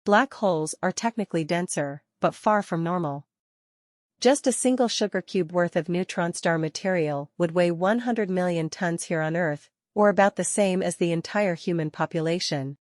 Black holes are technically denser, but far from normal. Just a single sugar cube worth of neutron star material would weigh 100 million tons here on Earth, or about the same as the entire human population.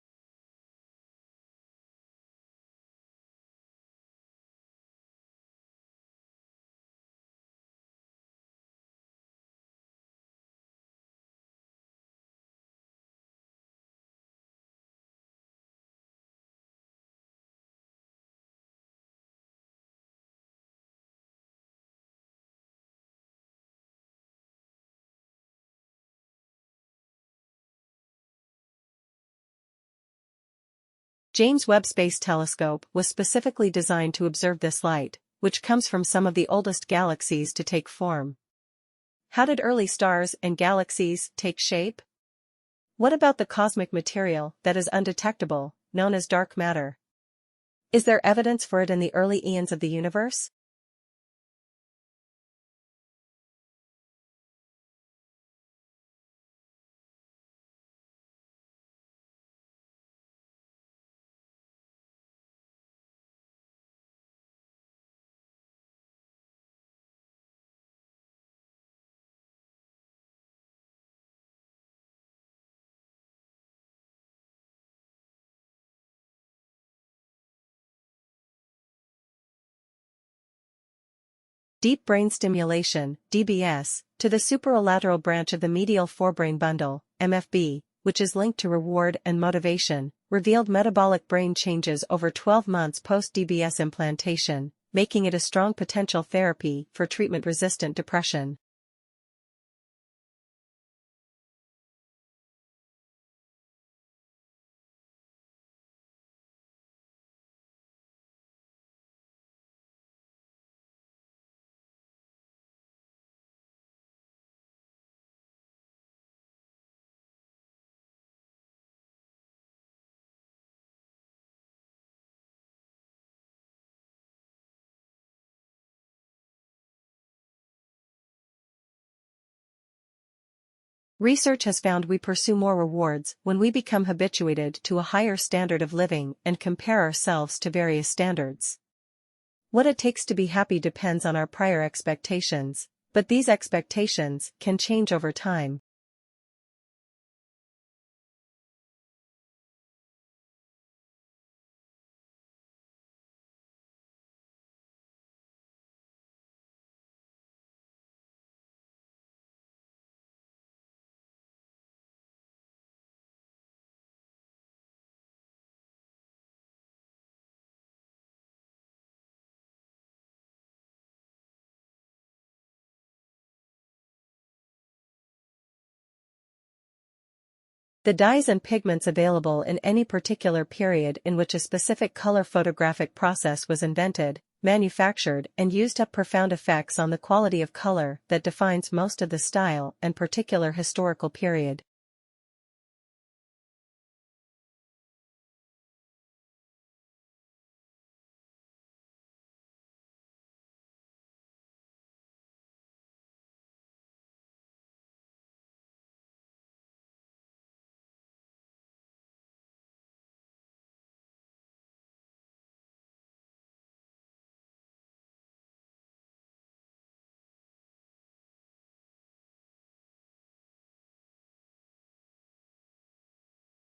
James Webb Space Telescope was specifically designed to observe this light, which comes from some of the oldest galaxies to take form. How did early stars and galaxies take shape? What about the cosmic material that is undetectable, known as dark matter? Is there evidence for it in the early eons of the universe? Deep brain stimulation, DBS, to the superolateral branch of the medial forebrain bundle, MFB, which is linked to reward and motivation, revealed metabolic brain changes over 12 months post-DBS implantation, making it a strong potential therapy for treatment-resistant depression. Research has found we pursue more rewards when we become habituated to a higher standard of living and compare ourselves to various standards. What it takes to be happy depends on our prior expectations, but these expectations can change over time. The dyes and pigments available in any particular period in which a specific color photographic process was invented, manufactured, and used have profound effects on the quality of color that defines most of the style and particular historical period.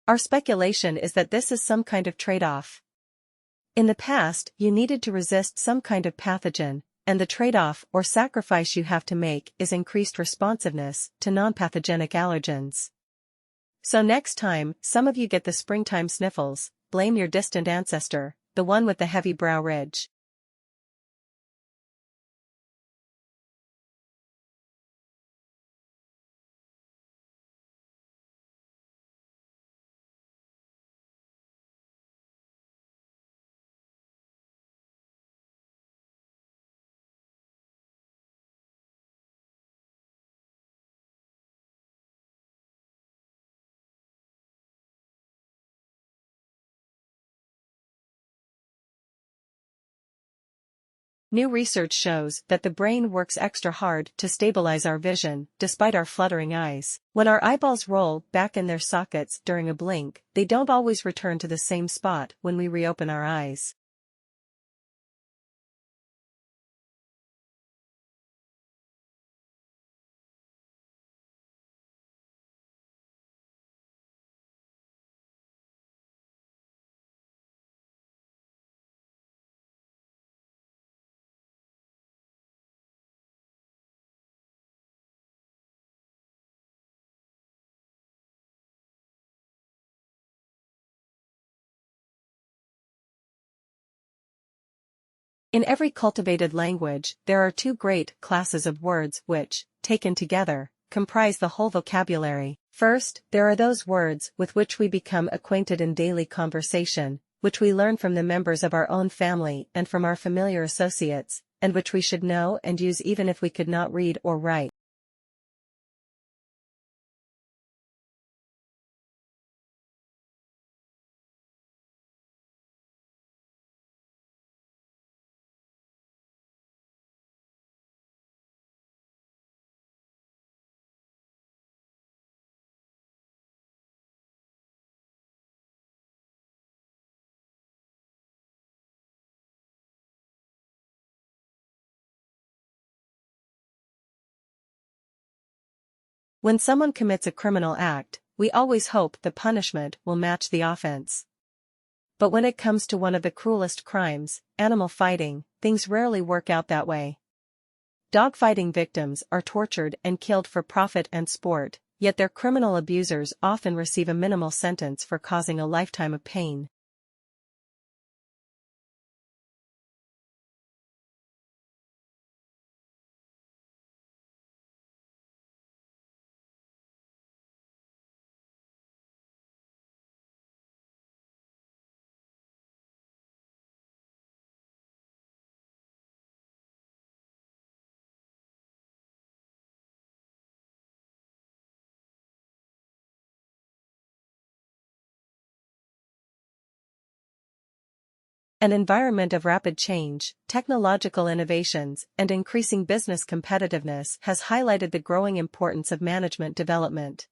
Our speculation is that this is some kind of trade-off. In the past, you needed to resist some kind of pathogen, and the trade-off or sacrifice you have to make is increased responsiveness to non-pathogenic allergens. So next time some of you get the springtime sniffles, blame your distant ancestor, the one with the heavy brow ridge. New research shows that the brain works extra hard to stabilize our vision, despite our fluttering eyes. When our eyeballs roll back in their sockets during a blink, they don't always return to the same spot when we reopen our eyes. In every cultivated language, there are two great classes of words which, taken together, comprise the whole vocabulary. First, there are those words with which we become acquainted in daily conversation, which we learn from the members of our own family and from our familiar associates, and which we should know and use even if we could not read or write. When someone commits a criminal act, we always hope the punishment will match the offense. But when it comes to one of the cruelest crimes, animal fighting, things rarely work out that way. Dogfighting victims are tortured and killed for profit and sport, yet their criminal abusers often receive a minimal sentence for causing a lifetime of pain. An environment of rapid change, technological innovations, and increasing business competitiveness has highlighted the growing importance of management development.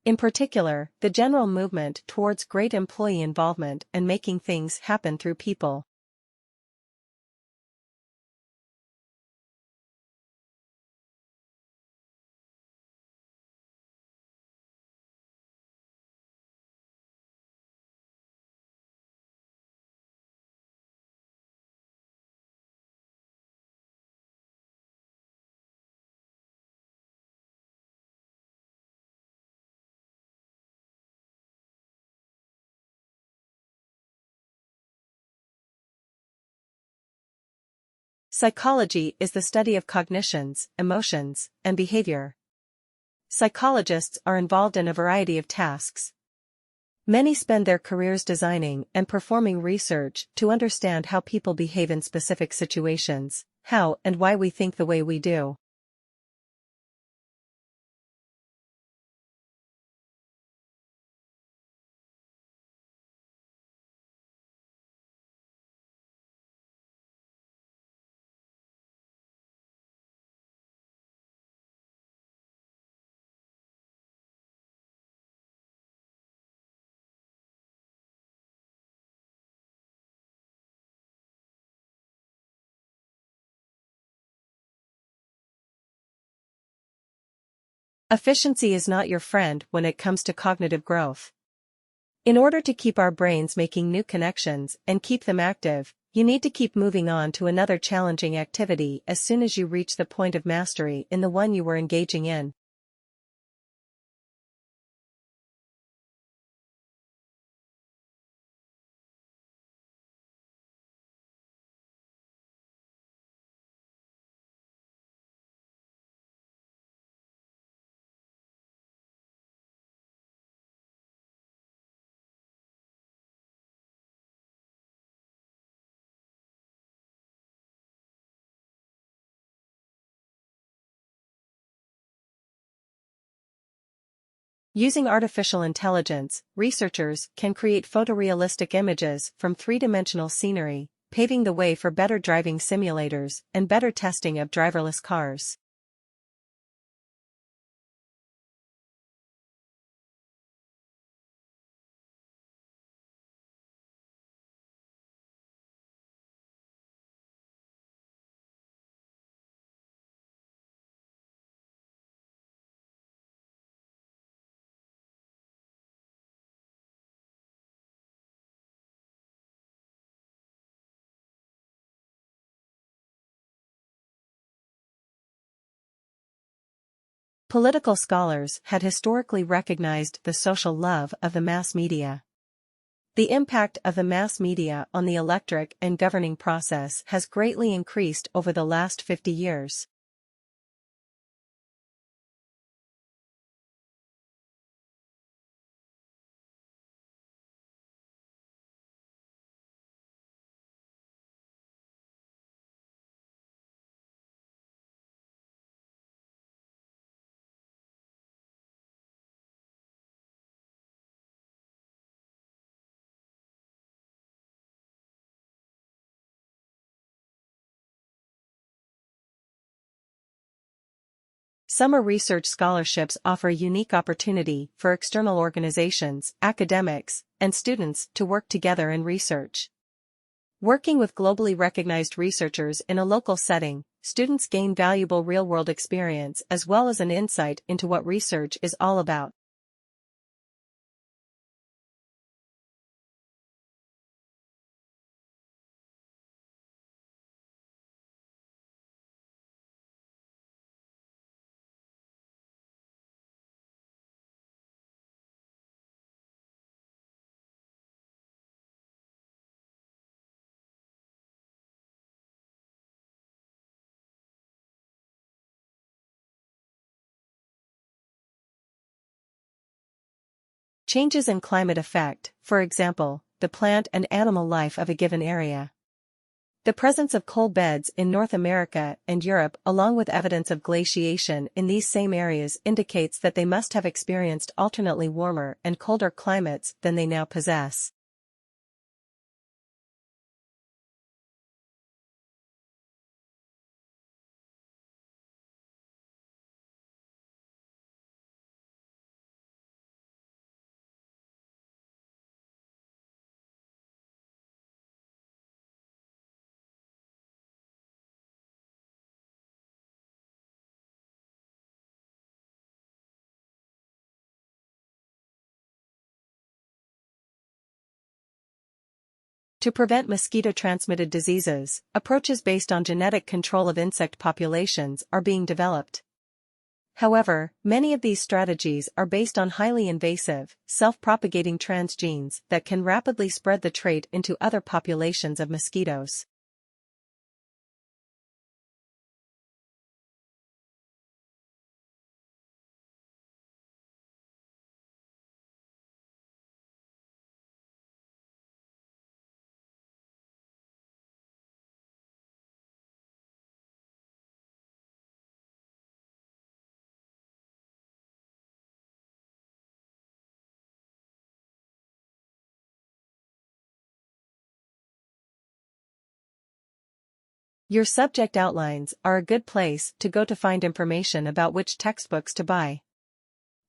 In particular, the general movement towards great employee involvement and making things happen through people. Psychology is the study of cognitions, emotions, and behavior. Psychologists are involved in a variety of tasks. Many spend their careers designing and performing research to understand how people behave in specific situations, how and why we think the way we do. Efficiency is not your friend when it comes to cognitive growth. In order to keep our brains making new connections and keep them active, you need to keep moving on to another challenging activity as soon as you reach the point of mastery in the one you were engaging in. Using artificial intelligence, researchers can create photorealistic images from three-dimensional scenery, paving the way for better driving simulators and better testing of driverless cars. Political scholars had historically recognized the social love of the mass media. The impact of the mass media on the electorate and governing process has greatly increased over the last 50 years. Summer research scholarships offer a unique opportunity for external organizations, academics, and students to work together in research. Working with globally recognized researchers in a local setting, students gain valuable real-world experience as well as an insight into what research is all about. Changes in climate affect, for example, the plant and animal life of a given area. The presence of coal beds in North America and Europe along with evidence of glaciation in these same areas indicates that they must have experienced alternately warmer and colder climates than they now possess. To prevent mosquito-transmitted diseases, approaches based on genetic control of insect populations are being developed. However, many of these strategies are based on highly invasive, self-propagating transgenes that can rapidly spread the trait into other populations of mosquitoes. Your subject outlines are a good place to go to find information about which textbooks to buy.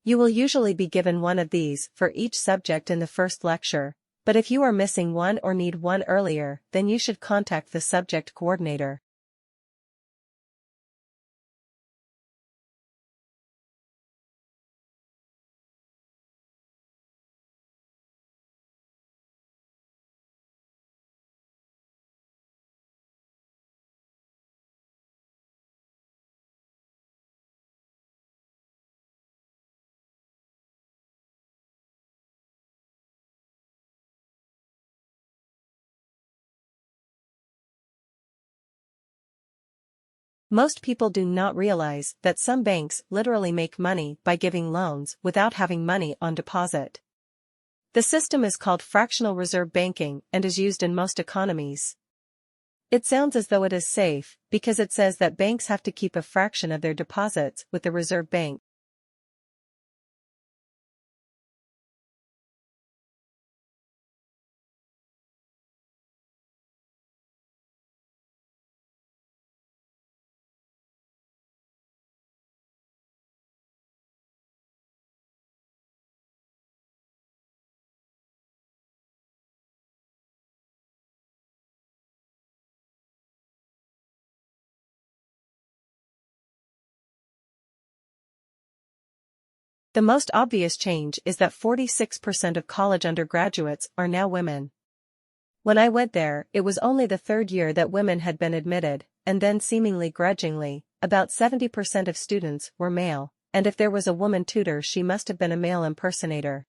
You will usually be given one of these for each subject in the first lecture, but if you are missing one or need one earlier, then you should contact the subject coordinator. Most people do not realize that some banks literally make money by giving loans without having money on deposit. The system is called fractional reserve banking and is used in most economies. It sounds as though it is safe, because it says that banks have to keep a fraction of their deposits with the reserve bank. The most obvious change is that 46% of college undergraduates are now women. When I went there, it was only the third year that women had been admitted, and then seemingly grudgingly, about 70% of students were male, and if there was a woman tutor she must have been a male impersonator.